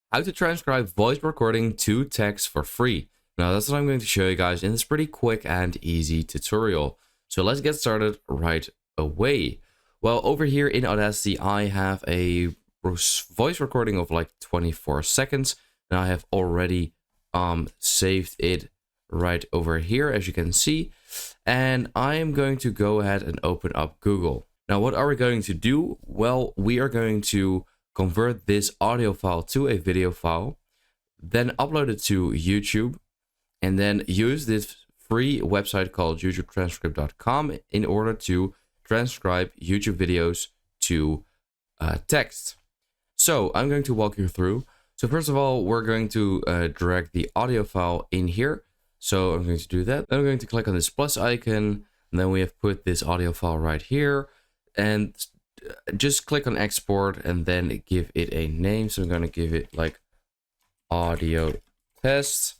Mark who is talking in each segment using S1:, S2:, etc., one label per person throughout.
S1: How to transcribe voice recording to text for free. Now that's what I'm going to show you guys in this pretty quick and easy tutorial. So let's get started right away. Well, over here in Audacity, I have a voice recording of like 24 seconds. And I have already saved it right over here, as you can see. And I am going to go ahead and open up Google. Now, what are we going to do? Well, we are going to convert this audio file to a video file, then upload it to YouTube, and then use this free website called YouTubetranscribe.com in order to transcribe YouTube videos to text. So I'm going to walk you through. So first of all, we're going to drag the audio file in here. So I'm going to do that. Then I'm going to click on this plus icon, and then we have put this audio file right here. And just click on export and then give it a name. So I'm going to give it like audio test.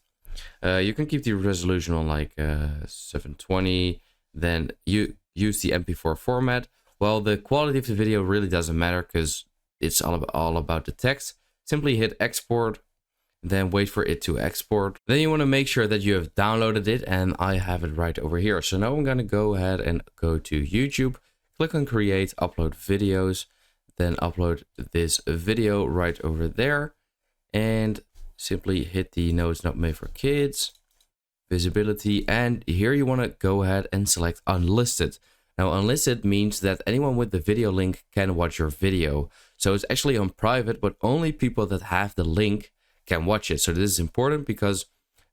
S1: You can keep the resolution on like 720. Then you use the MP4 format. Well, the quality of the video really doesn't matter because it's all about the text. Simply hit export, then wait for it to export. Then you want to make sure that you have downloaded it, and I have it right over here. So now I'm going to go ahead and go to YouTube. Click on create, upload videos, then upload this video right over there, and simply hit the no, it's not made for kids, visibility, and here you want to go ahead and select unlisted. Now unlisted means that anyone with the video link can watch your video. So it's actually on private, but only people that have the link can watch it. So this is important because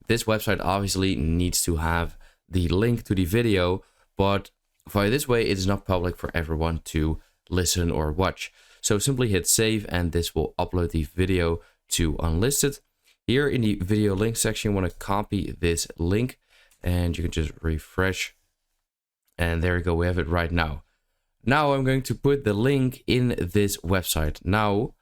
S1: this website obviously needs to have the link to the video, but via this way, it's not public for everyone to listen or watch. So simply hit save, and this will upload the video to unlisted. Here in the video link section, you want to copy this link, and you can just refresh. And there you go, we have it right now. Now I'm going to put the link in this website. Now,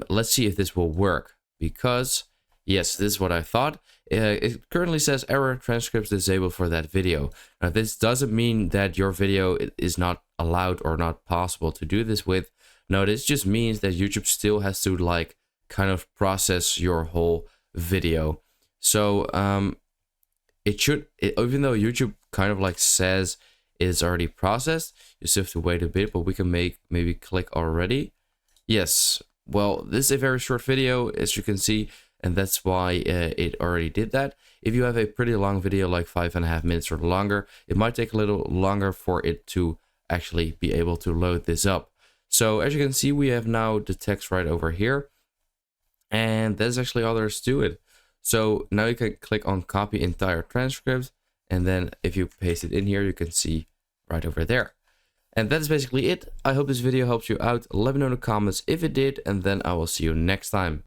S1: let's see if this will work, because yes, this is what I thought. It currently says error, transcripts disabled for that video. Now, this doesn't mean that your video is not allowed or not possible to do this with. No, this just means that YouTube still has to like kind of process your whole video. So even though YouTube kind of like says it's already processed, you still have to wait a bit, but we can maybe click already. Yes, well, this is a very short video, as you can see, and that's why it already did that. If you have a pretty long video, like 5.5 minutes or longer, it might take a little longer for it to actually be able to load this up. So as you can see, we have now the text right over here, and there's actually all there is to it. So now you can click on copy entire transcript, and then if you paste it in here, you can see right over there. And that is basically it. I hope this video helps you out. Let me know in the comments if it did, and then I will see you next time.